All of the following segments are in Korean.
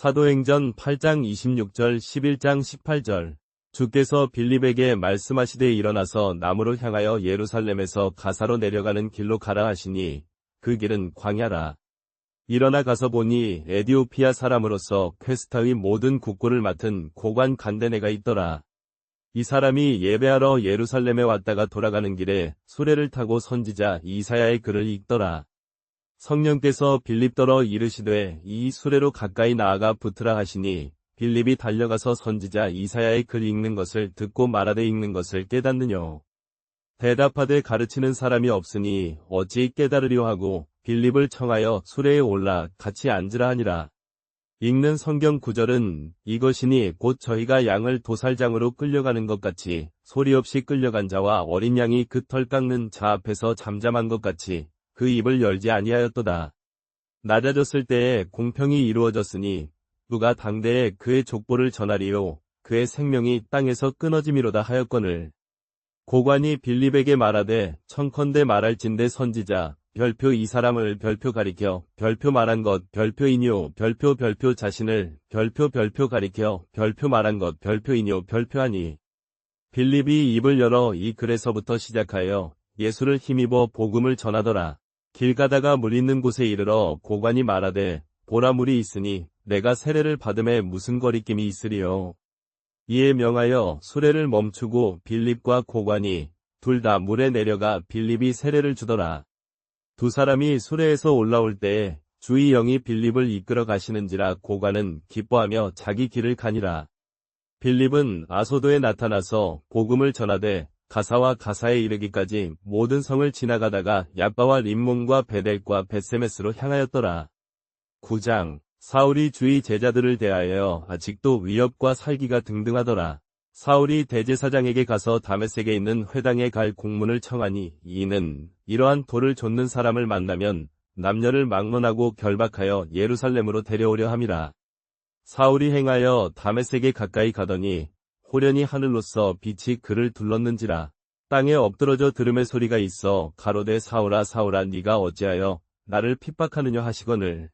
사도행전 8장 26절 11장 18절. 주께서 빌립에게 말씀하시되 일어나서 남으로 향하여 예루살렘에서 가사로 내려가는 길로 가라 하시니 그 길은 광야라. 일어나 가서 보니 에디오피아 사람으로서 퀘스타의 모든 국고를 맡은 고관 간데네가 있더라. 이 사람이 예배하러 예루살렘에 왔다가 돌아가는 길에 수레를 타고 선지자 이사야의 글을 읽더라. 성령께서 빌립더러 이르시되 이 수레로 가까이 나아가 붙으라 하시니 빌립이 달려가서 선지자 이사야의 글 읽는 것을 듣고 말하되 읽는 것을 깨닫느뇨. 대답하되 가르치는 사람이 없으니 어찌 깨달으려 하고 빌립을 청하여 수레에 올라 같이 앉으라 하니라. 읽는 성경 구절은 이것이니 곧 저희가 양을 도살장으로 끌려가는 것 같이 소리 없이 끌려간 자와 어린 양이 그 털 깎는 자 앞에서 잠잠한 것 같이 그 입을 열지 아니하였도다. 낮아졌을 때에 공평이 이루어졌으니 누가 당대에 그의 족보를 전하리요 그의 생명이 땅에서 끊어짐이로다 하였거늘. 고관이 빌립에게 말하되 청컨대 말할진대 선지자 별표 이 사람을 별표 가리켜 별표 말한 것 별표이뇨 별표 자신을 별표 가리켜 별표 말한 것 별표이뇨 별표하니. 빌립이 입을 열어 이 글에서부터 시작하여 예수를 힘입어 복음을 전하더라. 길 가다가 물 있는 곳에 이르러 고관이 말하되 보라 물이 있으니 내가 세례를 받음에 무슨 거리낌이 있으리요. 이에 명하여 수레를 멈추고 빌립과 고관이 둘 다 물에 내려가 빌립이 세례를 주더라. 두 사람이 수레에서 올라올 때에 주의 영이 빌립을 이끌어 가시는지라 고관은 기뻐하며 자기 길을 가니라. 빌립은 아소도에 나타나서 복음을 전하되 가사와 가사에 이르기까지 모든 성을 지나가다가 얍바와 림몬과 베델과 벳세메스로 향하였더라. 9장. 사울이 주의 제자들을 대하여 아직도 위협과 살기가 등등하더라. 사울이 대제사장에게 가서 다메섹에 있는 회당에 갈 공문을 청하니 이는 이러한 돌을 좇는 사람을 만나면 남녀를 막론하고 결박하여 예루살렘으로 데려오려 함이라. 사울이 행하여 다메섹에 가까이 가더니 호련히 하늘로서 빛이 그를 둘렀는지라. 땅에 엎드러져 들음의 소리가 있어 가로되 사울아 사울아 네가 어찌하여 나를 핍박하느냐 하시거늘.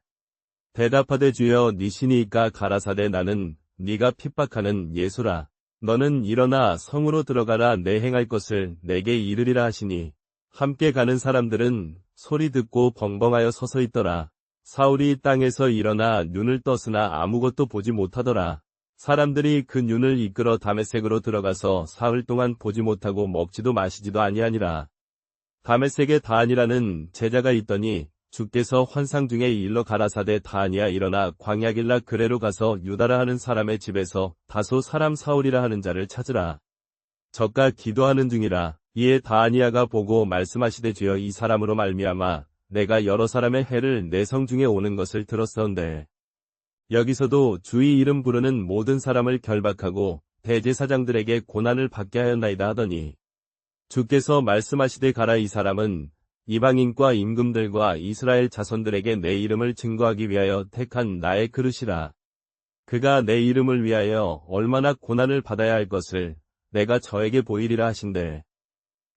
대답하되 주여 니시니이까 가라사대 나는 네가 핍박하는 예수라. 너는 일어나 성으로 들어가라 내 행할 것을 내게 이르리라 하시니 함께 가는 사람들은 소리 듣고 벙벙하여 서서 있더라. 사울이 땅에서 일어나 눈을 떴으나 아무것도 보지 못하더라. 사람들이 그 눈을 이끌어 다메섹으로 들어가서 사흘 동안 보지 못하고 먹지도 마시지도 아니하니라. 다메섹에 다한이라는 제자가 있더니 주께서 환상 중에 일러 가라사대 다한이야 일어나 광야길라 그레로 가서 유다라 하는 사람의 집에서 다소 사람 사울이라 하는 자를 찾으라. 저가 기도하는 중이라. 이에 다한이야가 보고 말씀하시되 주여 이 사람으로 말미암아 내가 여러 사람의 해를 내 성 중에 오는 것을 들었사온데 여기서도 주의 이름 부르는 모든 사람을 결박하고 대제사장들에게 고난을 받게 하였나이다 하더니 주께서 말씀하시되 가라 이 사람은 이방인과 임금들과 이스라엘 자손들에게 내 이름을 증거하기 위하여 택한 나의 그릇이라. 그가 내 이름을 위하여 얼마나 고난을 받아야 할 것을 내가 저에게 보이리라 하신대.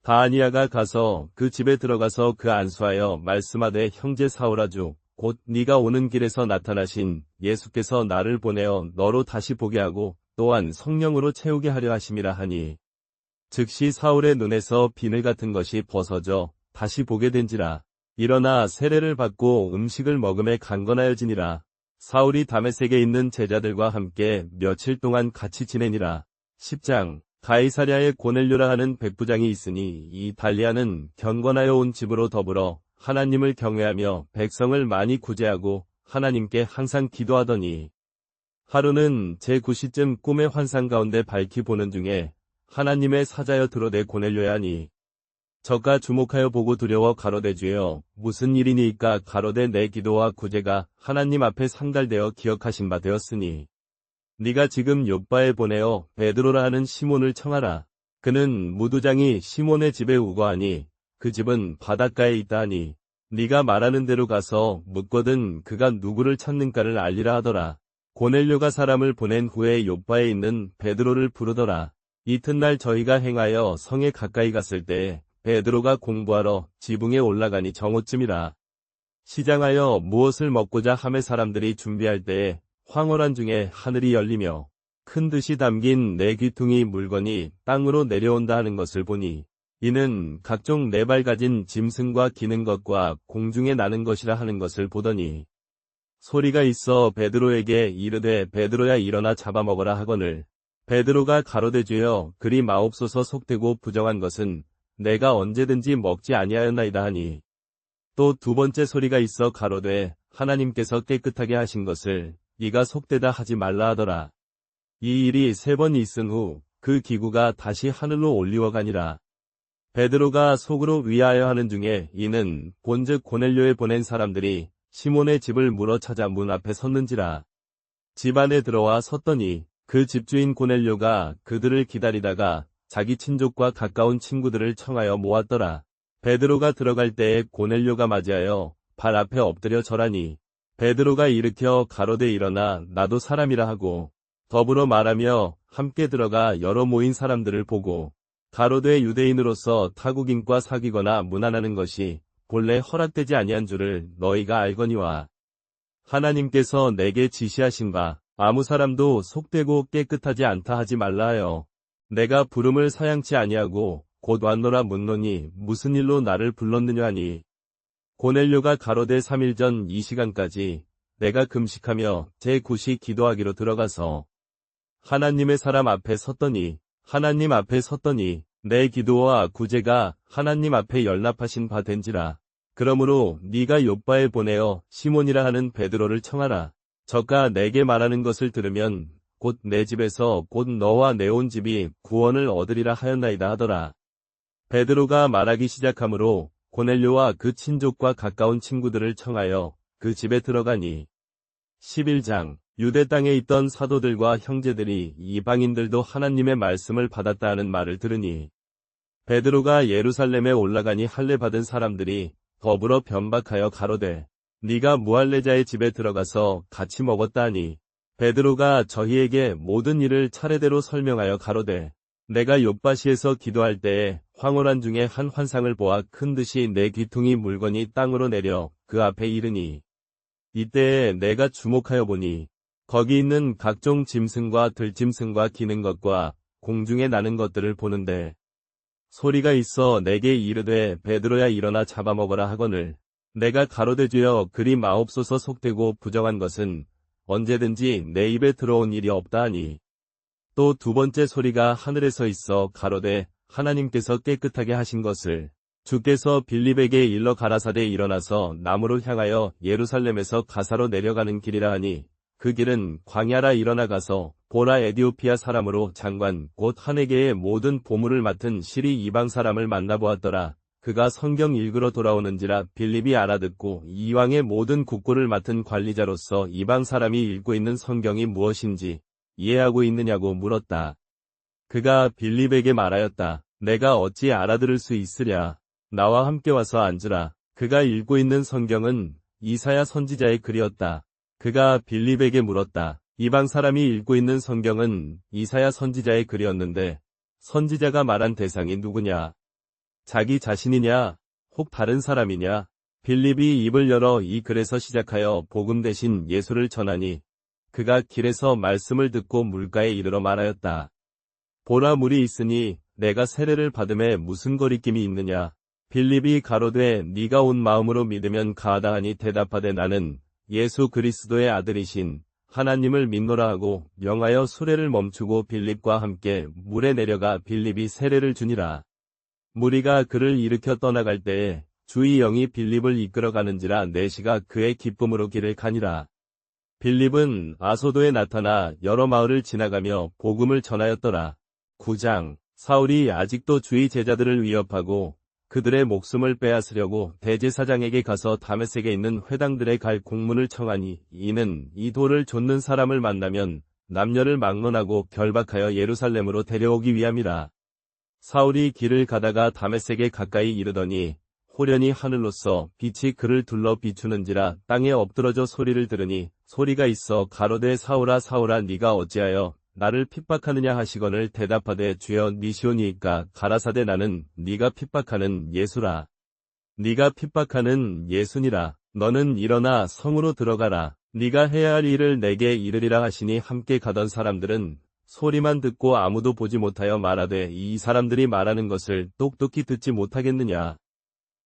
다하니야가 가서 그 집에 들어가서 그 안수하여 말씀하되 형제 사울아 주 곧 네가 오는 길에서 나타나신 예수께서 나를 보내어 너로 다시 보게 하고 또한 성령으로 채우게 하려 하심이라 하니 즉시 사울의 눈에서 비늘 같은 것이 벗어져 다시 보게 된지라. 일어나 세례를 받고 음식을 먹음에 강건하여지니라. 사울이 다메섹에 있는 제자들과 함께 며칠 동안 같이 지내니라. 10장. 가이사랴에 고넬료라 하는 백부장이 있으니 이 달리아는 경건하여 온 집으로 더불어 하나님을 경외하며 백성을 많이 구제하고 하나님께 항상 기도하더니 하루는 제9시쯤 꿈의 환상 가운데 밝히 보는 중에 하나님의 사자여 드로되 고넬료야 하니 저가 주목하여 보고 두려워 가로되 주여 무슨 일이니이까 가로되 내 기도와 구제가 하나님 앞에 상달되어 기억하신 바 되었으니 네가 지금 욥바에 보내어 베드로라 하는 시몬을 청하라. 그는 무두장이 시몬의 집에 우거하니 그 집은 바닷가에 있다 하니 네가 말하는 대로 가서 묻거든 그가 누구를 찾는가를 알리라 하더라. 고넬료가 사람을 보낸 후에 욥바에 있는 베드로를 부르더라. 이튿날 저희가 행하여 성에 가까이 갔을 때 베드로가 공부하러 지붕에 올라가니 정오쯤이라. 시장하여 무엇을 먹고자 하매 사람들이 준비할 때에 황홀한 중에 하늘이 열리며 큰 듯이 담긴 내 귀퉁이 물건이 땅으로 내려온다 하는 것을 보니 이는 각종 네 발 가진 짐승과 기는 것과 공중에 나는 것이라 하는 것을 보더니 소리가 있어 베드로에게 이르되 베드로야 일어나 잡아먹으라 하거늘 베드로가 가로되 주여 그리 마옵소서 속되고 부정한 것은 내가 언제든지 먹지 아니하였나이다 하니 또 두 번째 소리가 있어 가로되 하나님께서 깨끗하게 하신 것을 네가 속되다 하지 말라 하더라. 이 일이 세 번 있은 후 그 기구가 다시 하늘로 올리워가니라. 베드로가 속으로 위하여 하는 중에 이는 본즉 고넬료에 보낸 사람들이 시몬의 집을 물어 찾아 문 앞에 섰는지라. 집 안에 들어와 섰더니 그 집주인 고넬료가 그들을 기다리다가 자기 친족과 가까운 친구들을 청하여 모았더라. 베드로가 들어갈 때에 고넬료가 맞이하여 발 앞에 엎드려 절하니 베드로가 일으켜 가로되 일어나 나도 사람이라 하고 더불어 말하며 함께 들어가 여러 모인 사람들을 보고 가로되 유대인으로서 타국인과 사귀거나 문안하는 것이 본래 허락되지 아니한 줄을 너희가 알거니와 하나님께서 내게 지시하신 바 아무 사람도 속되고 깨끗하지 않다 하지 말라 하여 내가 부름을 사양치 아니하고 곧 왔노라 묻노니 무슨 일로 나를 불렀느냐 하니 고넬료가 가로되 3일 전 이 시간까지 내가 금식하며 제9시 기도하기로 들어가서 하나님의 사람 앞에 섰더니 내 기도와 구제가 하나님 앞에 연락하신 바 된지라. 그러므로 네가 욥바에 보내어 시몬이라 하는 베드로를 청하라. 저가 내게 말하는 것을 들으면 곧 내 집에서 곧 너와 내 온 집이 구원을 얻으리라 하였나이다 하더라. 베드로가 말하기 시작하므로 고넬료와 그 친족과 가까운 친구들을 청하여 그 집에 들어가니 11장 유대 땅에 있던 사도들과 형제들이 이방인들도 하나님의 말씀을 받았다 하는 말을 들으니 베드로가 예루살렘에 올라가니 할례 받은 사람들이 더불어 변박하여 가로되 네가 무할례자의 집에 들어가서 같이 먹었다 하니 베드로가 저희에게 모든 일을 차례대로 설명하여 가로되 내가 욥바시에서 기도할 때에 황홀한 중에 한 환상을 보아 큰 듯이 내 귀퉁이 물건이 땅으로 내려 그 앞에 이르니 이때에 내가 주목하여 보니 거기 있는 각종 짐승과 들짐승과 기는 것과 공중에 나는 것들을 보는데 소리가 있어 내게 이르되 베드로야 일어나 잡아먹으라 하거늘 내가 가로되 주여 그리 마옵소서 속되고 부정한 것은 언제든지 내 입에 들어온 일이 없다 하니 또 두 번째 소리가 하늘에서 있어 가로되 하나님께서 깨끗하게 하신 것을 주께서 빌립에게 일러 가라사대 일어나서 남으로 향하여 예루살렘에서 가사로 내려가는 길이라 하니 그 길은 광야라. 일어나가서 보라 에디오피아 사람으로 장관 곧 하네게의 모든 보물을 맡은 시리 이방 사람을 만나보았더라. 그가 성경 읽으러 돌아오는지라 빌립이 알아듣고 이왕의 모든 국고를 맡은 관리자로서 이방 사람이 읽고 있는 성경이 무엇인지 이해하고 있느냐고 물었다. 그가 빌립에게 말하였다. 내가 어찌 알아들을 수 있으랴. 나와 함께 와서 앉으라. 그가 읽고 있는 성경은 이사야 선지자의 글이었다. 그가 빌립에게 물었다. 이방 사람이 읽고 있는 성경은 이사야 선지자의 글이었는데 선지자가 말한 대상이 누구냐? 자기 자신이냐? 혹 다른 사람이냐? 빌립이 입을 열어 이 글에서 시작하여 복음 대신 예수를 전하니 그가 길에서 말씀을 듣고 물가에 이르러 말하였다. 보라 물이 있으니 내가 세례를 받음에 무슨 거리낌이 있느냐? 빌립이 가로되 네가 온 마음으로 믿으면 가하다 하니 대답하되 나는 예수 그리스도의 아들이신 하나님을 믿노라 하고 명하여 수레를 멈추고 빌립과 함께 물에 내려가 빌립이 세례를 주니라. 무리가 그를 일으켜 떠나갈 때에 주의 영이 빌립을 이끌어가는지라 내시가 그의 기쁨으로 길을 가니라. 빌립은 아소도에 나타나 여러 마을을 지나가며 복음을 전하였더라. 9장 사울이 아직도 주의 제자들을 위협하고 그들의 목숨을 빼앗으려고 대제사장에게 가서 다메섹에 있는 회당들에 갈 공문을 청하니 이는 이 돌을 좇는 사람을 만나면 남녀를 막론하고 결박하여 예루살렘으로 데려오기 위함이라. 사울이 길을 가다가 다메섹에 가까이 이르더니 호련히 하늘로서 빛이 그를 둘러 비추는지라 땅에 엎드러져 소리를 들으니 소리가 있어 가로되 사울아 사울아 네가 어찌하여 나를 핍박하느냐 하시거늘 대답하되 주여 니시오니이까 가라사대 나는 네가 핍박하는 예수라. 네가 핍박하는 예수니라. 너는 일어나 성으로 들어가라. 네가 해야 할 일을 내게 이르리라 하시니 함께 가던 사람들은 소리만 듣고 아무도 보지 못하여 말하되 이 사람들이 말하는 것을 똑똑히 듣지 못하겠느냐.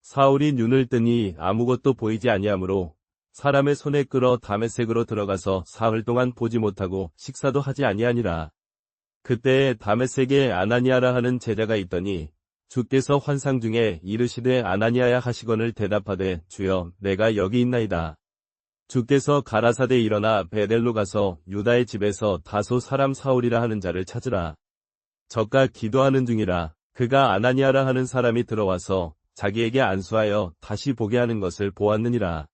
사울이 눈을 뜨니 아무것도 보이지 아니하므로 사람의 손에 끌어 다메섹으로 들어가서 사흘 동안 보지 못하고 식사도 하지 아니하니라. 그때에 다메섹에 아나니아라 하는 제자가 있더니 주께서 환상 중에 이르시되 아나니아야 하시거늘 대답하되 주여 내가 여기 있나이다. 주께서 가라사대 일어나 베델로 가서 유다의 집에서 다소 사람 사울이라 하는 자를 찾으라. 저가 기도하는 중이라. 그가 아나니아라 하는 사람이 들어와서 자기에게 안수하여 다시 보게 하는 것을 보았느니라.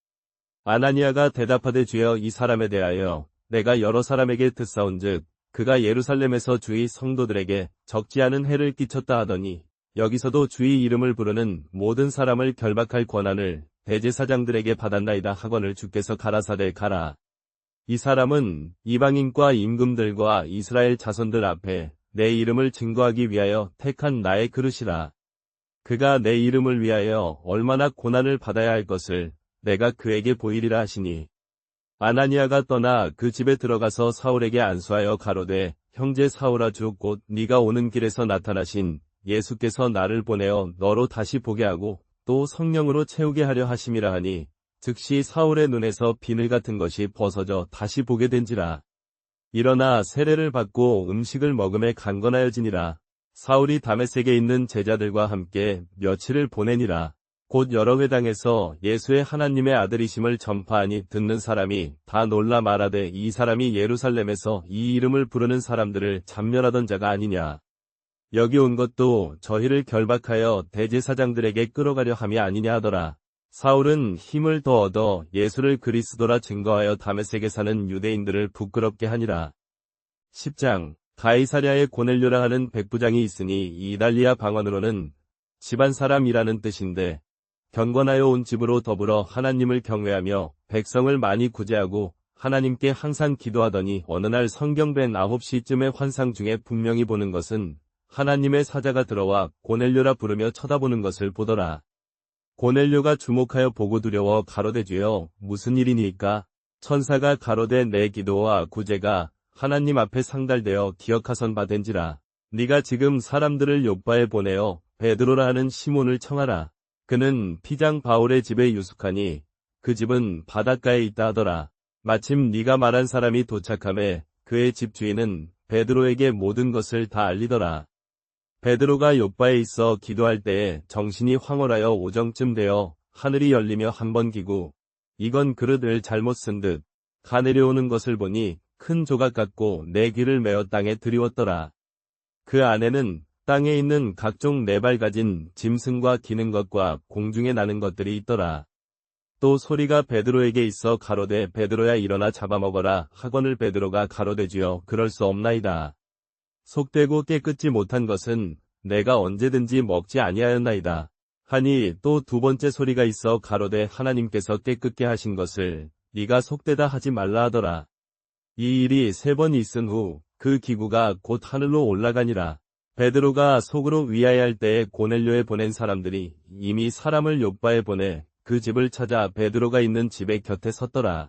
아나니아가 대답하되 주여 이 사람에 대하여 내가 여러 사람에게 듣사온즉 그가 예루살렘에서 주의 성도들에게 적지 않은 해를 끼쳤다 하더니 여기서도 주의 이름을 부르는 모든 사람을 결박할 권한을 대제사장들에게 받았나이다 하거늘 주께서 가라사대 가라. 이 사람은 이방인과 임금들과 이스라엘 자손들 앞에 내 이름을 증거하기 위하여 택한 나의 그릇이라. 그가 내 이름을 위하여 얼마나 고난을 받아야 할 것을 내가 그에게 보이리라 하시니 아나니아가 떠나 그 집에 들어가서 사울에게 안수하여 가로되 형제 사울아 주 곧 네가 오는 길에서 나타나신 예수께서 나를 보내어 너로 다시 보게 하고 또 성령으로 채우게 하려 하심이라 하니 즉시 사울의 눈에서 비늘 같은 것이 벗어져 다시 보게 된지라. 일어나 세례를 받고 음식을 먹음에 강건하여지니라. 사울이 다메섹에 있는 제자들과 함께 며칠을 보내니라. 곧 여러 회당에서 예수의 하나님의 아들이심을 전파하니 듣는 사람이 다 놀라 말하되 이 사람이 예루살렘에서 이 이름을 부르는 사람들을 잡멸하던 자가 아니냐. 여기 온 것도 저희를 결박하여 대제사장들에게 끌어가려 함이 아니냐 하더라. 사울은 힘을 더 얻어 예수를 그리스도라 증거하여 다메섹에 사는 유대인들을 부끄럽게 하니라. 10장 가이사랴에 고넬료라 하는 백부장이 있으니 이달리아 방언으로는 집안 사람이라는 뜻인데 경건하여 온 집으로 더불어 하나님을 경외하며 백성을 많이 구제하고 하나님께 항상 기도하더니 어느 날 성경벤 9시쯤에 환상 중에 분명히 보는 것은 하나님의 사자가 들어와 고넬료라 부르며 쳐다보는 것을 보더라. 고넬료가 주목하여 보고 두려워 가로되 주여 무슨 일이니까? 천사가 가로되 내 기도와 구제가 하나님 앞에 상달되어 기억하선 바 된지라. 네가 지금 사람들을 욥바에 보내어 베드로라 하는 시몬을 청하라. 그는 피장 바울의 집에 유숙하니 그 집은 바닷가에 있다 하더라. 마침 네가 말한 사람이 도착함에 그의 집 주인은 베드로에게 모든 것을 다 알리더라. 베드로가 욥바에 있어 기도할 때에 정신이 황홀하여 오정쯤 되어 하늘이 열리며 한 번 기고 이건 그릇을 잘못 쓴 듯 가내려오는 것을 보니 큰 조각 같고 내 귀를 메어 땅에 드리웠더라. 그 안에는 땅에 있는 각종 네 발 가진 짐승과 기는 것과 공중에 나는 것들이 있더라. 또 소리가 베드로에게 있어 가로되 베드로야 일어나 잡아먹어라 하거늘 베드로가 가로되 주여 그럴 수 없나이다. 속되고 깨끗지 못한 것은 내가 언제든지 먹지 아니하였나이다. 하니 또 두 번째 소리가 있어 가로되 하나님께서 깨끗게 하신 것을 네가 속되다 하지 말라 하더라. 이 일이 세 번 있은 후 그 기구가 곧 하늘로 올라가니라. 베드로가 속으로 위하여할 때에 고넬료에 보낸 사람들이 이미 사람을 욥바에 보내 그 집을 찾아 베드로가 있는 집의 곁에 섰더라.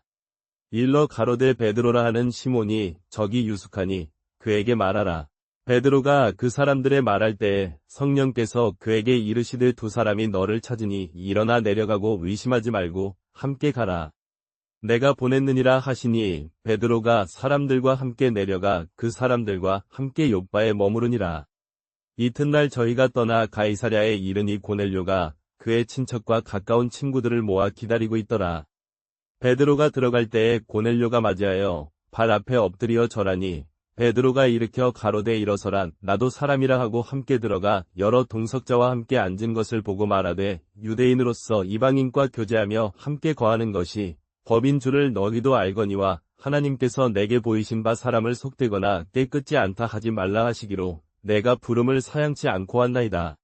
일러 가로되 베드로라 하는 시몬이 저기 유숙하니 그에게 말하라. 베드로가 그 사람들의 말할 때에 성령께서 그에게 이르시되 두 사람이 너를 찾으니 일어나 내려가고 의심하지 말고 함께 가라. 내가 보냈느니라 하시니 베드로가 사람들과 함께 내려가 그 사람들과 함께 욥바에 머무르니라. 이튿날 저희가 떠나 가이사랴에 이르니 고넬료가 그의 친척과 가까운 친구들을 모아 기다리고 있더라. 베드로가 들어갈 때에 고넬료가 맞이하여 발 앞에 엎드려 절하니 베드로가 일으켜 가로되 일어서라 나도 사람이라 하고 함께 들어가 여러 동석자와 함께 앉은 것을 보고 말하되 유대인으로서 이방인과 교제하며 함께 거하는 것이 법인 줄을 너희도 알거니와 하나님께서 내게 보이신 바 사람을 속되거나 깨끗지 않다 하지 말라 하시기로 내가 부름을 사양치 않고 왔나이다.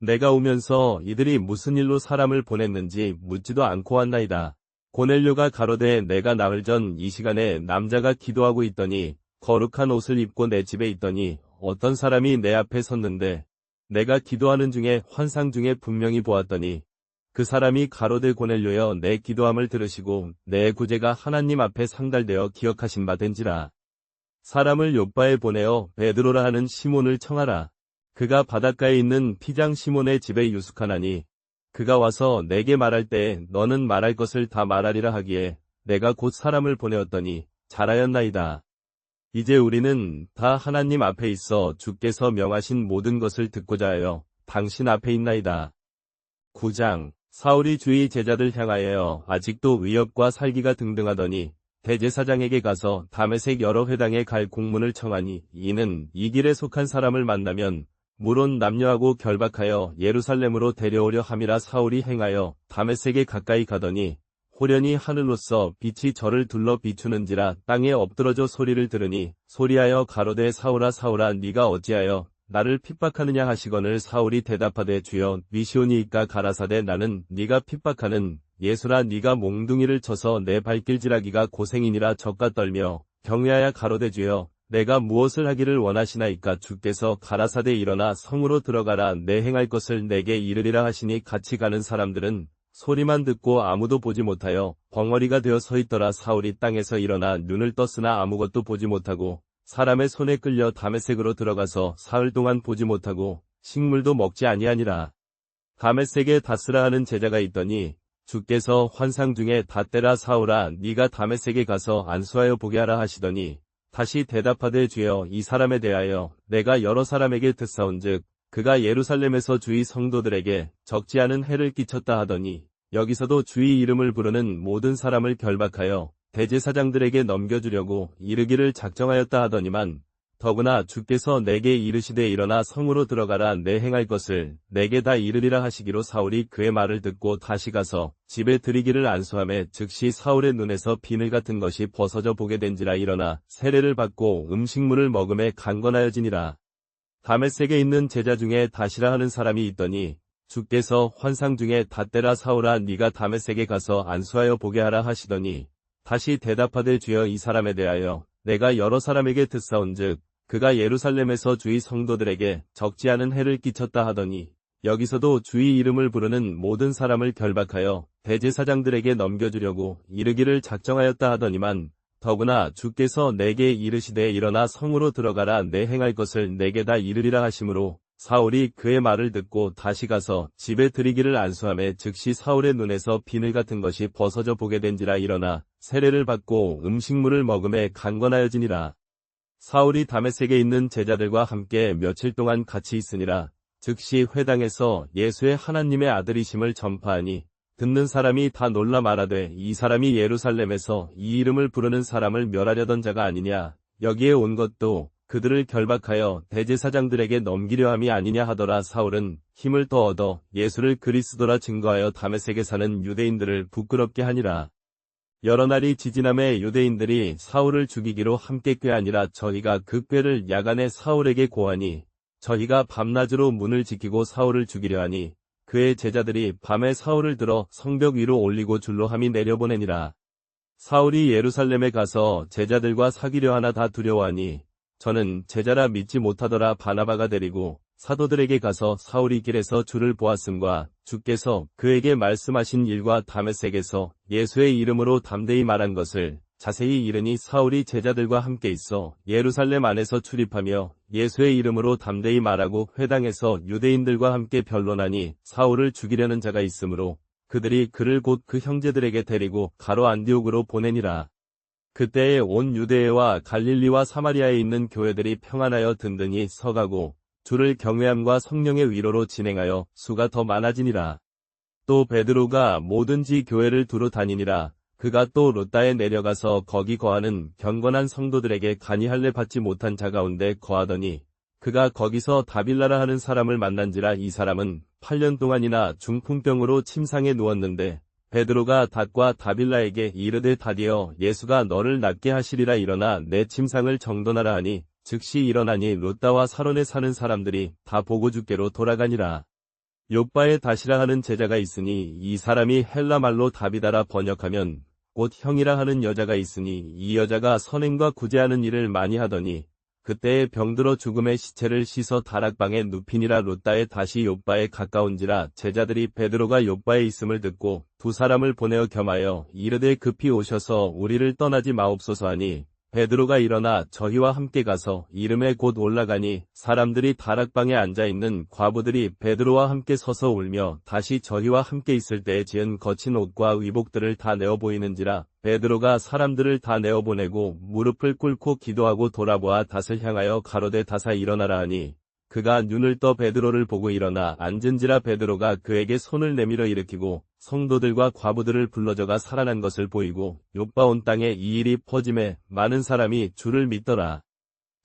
내가 오면서 이들이 무슨 일로 사람을 보냈는지 묻지도 않고 왔나이다. 고넬료가 가로되 내가 나흘 전 이 시간에 남자가 기도하고 있더니 거룩한 옷을 입고 내 집에 있더니 어떤 사람이 내 앞에 섰는데 내가 기도하는 중에 환상 중에 분명히 보았더니 그 사람이 가로되 고넬료여 내 기도함을 들으시고 내 구제가 하나님 앞에 상달되어 기억하신 바 된지라. 사람을 욥바에 보내어 베드로라 하는 시몬을 청하라. 그가 바닷가에 있는 피장 시몬의 집에 유숙하나니 그가 와서 내게 말할 때에 너는 말할 것을 다 말하리라 하기에 내가 곧 사람을 보내었더니 잘하였나이다. 이제 우리는 다 하나님 앞에 있어 주께서 명하신 모든 것을 듣고자 하여 당신 앞에 있나이다. 9장. 사울이 주의 제자들 향하여 아직도 위협과 살기가 등등하더니 대제사장에게 가서 다메섹 여러 회당에 갈 공문을 청하니 이는 이 길에 속한 사람을 만나면 물론 남녀하고 결박하여 예루살렘으로 데려오려 함이라. 사울이 행하여 다메섹에 가까이 가더니 호련히 하늘로서 빛이 저를 둘러 비추는지라. 땅에 엎드러져 소리를 들으니 소리하여 가로되 사울아 사울아 네가 어찌하여 나를 핍박하느냐 하시거늘. 사울이 대답하되 주여 미시오니이까 가라사대 나는 네가 핍박하는 예수라. 네가 몽둥이를 쳐서 내 발길질하기가 고생이니라. 젖과 떨며 경외하여 가로되 주여 내가 무엇을 하기를 원하시나이까. 주께서 가라사대 일어나 성으로 들어가라. 내 행할 것을 내게 이르리라 하시니 같이 가는 사람들은 소리만 듣고 아무도 보지 못하여 벙어리가 되어 서 있더라. 사울이 땅에서 일어나 눈을 떴으나 아무것도 보지 못하고 사람의 손에 끌려 다메섹으로 들어가서 사흘 동안 보지 못하고 식물도 먹지 아니하니라. 다메섹에 다스라 하는 제자가 있더니 주께서 환상 중에 닷대라 사울아 네가 다메섹에 가서 안수하여 보게 하라 하시더니 다시 대답하되 주여 이 사람에 대하여 내가 여러 사람에게 듣사온즉 그가 예루살렘에서 주의 성도들에게 적지 않은 해를 끼쳤다 하더니 여기서도 주의 이름을 부르는 모든 사람을 결박하여 대제사장들에게 넘겨주려고 이르기를 작정하였다 하더니만 더구나 주께서 내게 이르시되 일어나 성으로 들어가라. 내 행할 것을 내게 다 이르리라 하시기로 사울이 그의 말을 듣고 다시 가서 집에 들이기를 안수하매 즉시 사울의 눈에서 비늘 같은 것이 벗어져 보게 된지라. 일어나 세례를 받고 음식물을 먹음에 강건하여지니라. 다메섹에 있는 제자 중에 다시라 하는 사람이 있더니 주께서 환상 중에 닷대라 사울아 네가 다메섹에 가서 안수하여 보게 하라 하시더니 다시 대답하되 주여 이 사람에 대하여 내가 여러 사람에게 듣사온즉 그가 예루살렘에서 주의 성도들에게 적지 않은 해를 끼쳤다 하더니 여기서도 주의 이름을 부르는 모든 사람을 결박하여 대제사장들에게 넘겨주려고 이르기를 작정하였다 하더니만 더구나 주께서 내게 이르시되 일어나 성으로 들어가라. 내 행할 것을 내게 다 이르리라 하시므로 사울이 그의 말을 듣고 다시 가서 집에 들이기를 안수하매 즉시 사울의 눈에서 비늘 같은 것이 벗어져 보게 된지라. 일어나 세례를 받고 음식물을 먹음에 강건하여지니라. 사울이 다메섹에 있는 제자들과 함께 며칠 동안 같이 있으니라. 즉시 회당에서 예수의 하나님의 아들이심을 전파하니 듣는 사람이 다 놀라 말하되 이 사람이 예루살렘에서 이 이름을 부르는 사람을 멸하려던 자가 아니냐. 여기에 온 것도 그들을 결박하여 대제사장들에게 넘기려 함이 아니냐 하더라. 사울은 힘을 더 얻어 예수를 그리스도라 증거하여 다메섹에 사는 유대인들을 부끄럽게 하니라. 여러 날이 지지남에 유대인들이 사울을 죽이기로 함께 꾀하니라. 저희가 그 꾀를 야간에 사울에게 고하니 저희가 밤낮으로 문을 지키고 사울을 죽이려 하니 그의 제자들이 밤에 사울을 들어 성벽 위로 올리고 줄로 함이 내려보내니라. 사울이 예루살렘에 가서 제자들과 사귀려 하나 다 두려워하니 저는 제자라 믿지 못하더라. 바나바가 데리고 사도들에게 가서 사울이 길에서 주를 보았음과 주께서 그에게 말씀하신 일과 다메섹에서 예수의 이름으로 담대히 말한 것을 자세히 이르니 사울이 제자들과 함께 있어 예루살렘 안에서 출입하며 예수의 이름으로 담대히 말하고 회당에서 유대인들과 함께 변론하니 사울을 죽이려는 자가 있으므로 그들이 그를 곧 그 형제들에게 데리고 가로 안디옥으로 보내니라. 그때에 온 유대와 갈릴리와 사마리아에 있는 교회들이 평안하여 든든히 서가고 주를 경외함과 성령의 위로로 진행하여 수가 더 많아지니라. 또 베드로가 뭐든지 교회를 두루 다니니라. 그가 또 롯다에 내려가서 거기 거하는 경건한 성도들에게 간이 할례 받지 못한 자 가운데 거하더니 그가 거기서 다빌라라 하는 사람을 만난지라. 이 사람은 8년 동안이나 중풍병으로 침상에 누웠는데 베드로가 닷과 다빌라에게 이르되 닷이여 예수가 너를 낫게 하시리라. 일어나 내 침상을 정돈하라 하니 즉시 일어나니 롯다와 사론에 사는 사람들이 다 보고 주께로 돌아가니라. 욥바에 다시라 하는 제자가 있으니 이 사람이 헬라 말로 다비다라 번역하면 곧 형이라 하는 여자가 있으니 이 여자가 선행과 구제하는 일을 많이 하더니 그때에 병들어 죽음의 시체를 씻어 다락방에 눕히니라. 룻다에 다시 욥바에 가까운지라 제자들이 베드로가 욥바에 있음을 듣고 두 사람을 보내어 겸하여 이르되 급히 오셔서 우리를 떠나지 마옵소서 하니 베드로가 일어나 저희와 함께 가서 이름에 곧 올라가니 사람들이 다락방에 앉아있는 과부들이 베드로와 함께 서서 울며 다시 저희와 함께 있을 때에 지은 거친 옷과 의복들을 다 내어 보이는지라. 베드로가 사람들을 다 내어 보내고 무릎을 꿇고 기도하고 돌아보아 닷을 향하여 가로되 닷아 일어나라 하니 그가 눈을 떠 베드로를 보고 일어나 앉은지라. 베드로가 그에게 손을 내밀어 일으키고 성도들과 과부들을 불러져가 살아난 것을 보이고 욥바 온 땅에 이 일이 퍼짐에 많은 사람이 주를 믿더라.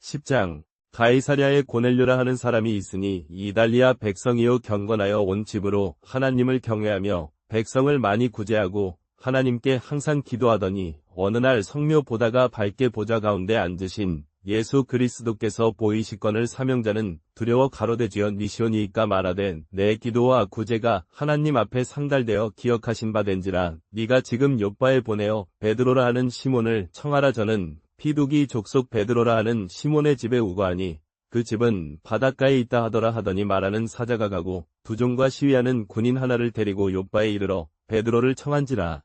10장 가이사랴에 고넬료라 하는 사람이 있으니 이달리아 백성이요 경건하여 온 집으로 하나님을 경외하며 백성을 많이 구제하고 하나님께 항상 기도하더니 어느 날 성묘 보다가 밝게 보좌 가운데 앉으신 예수 그리스도께서 보이시거늘 사명자는 두려워 가로되 주여 니시오니이까 말하되 내 기도와 구제가 하나님 앞에 상달되어 기억하신 바 된지라. 네가 지금 욥바에 보내어 베드로라 하는 시몬을 청하라. 저는 피두기 족속 베드로라 하는 시몬의 집에 우거하니 그 집은 바닷가에 있다 하더라 하더니 말하는 사자가 가고 두종과 시위하는 군인 하나를 데리고 욥바에 이르러 베드로를 청한지라.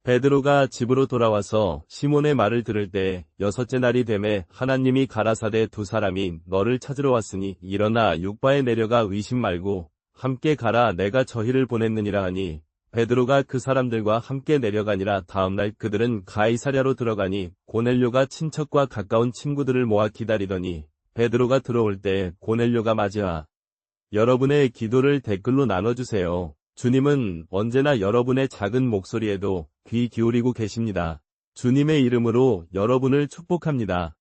베드로가 집으로 돌아와서 시몬의 말을 들을 때 여섯째 날이 되매 하나님이 가라사대 두 사람이 너를 찾으러 왔으니 일어나 욥바에 내려가 의심 말고 함께 가라. 내가 저희를 보냈느니라 하니 베드로가 그 사람들과 함께 내려가니라. 다음날 그들은 가이사랴로 들어가니 고넬료가 친척과 가까운 친구들을 모아 기다리더니 베드로가 들어올 때 고넬료가 맞이하 여러분의 기도를 댓글로 나눠주세요. 주님은 언제나 여러분의 작은 목소리에도 귀 기울이고 계십니다. 주님의 이름으로 여러분을 축복합니다.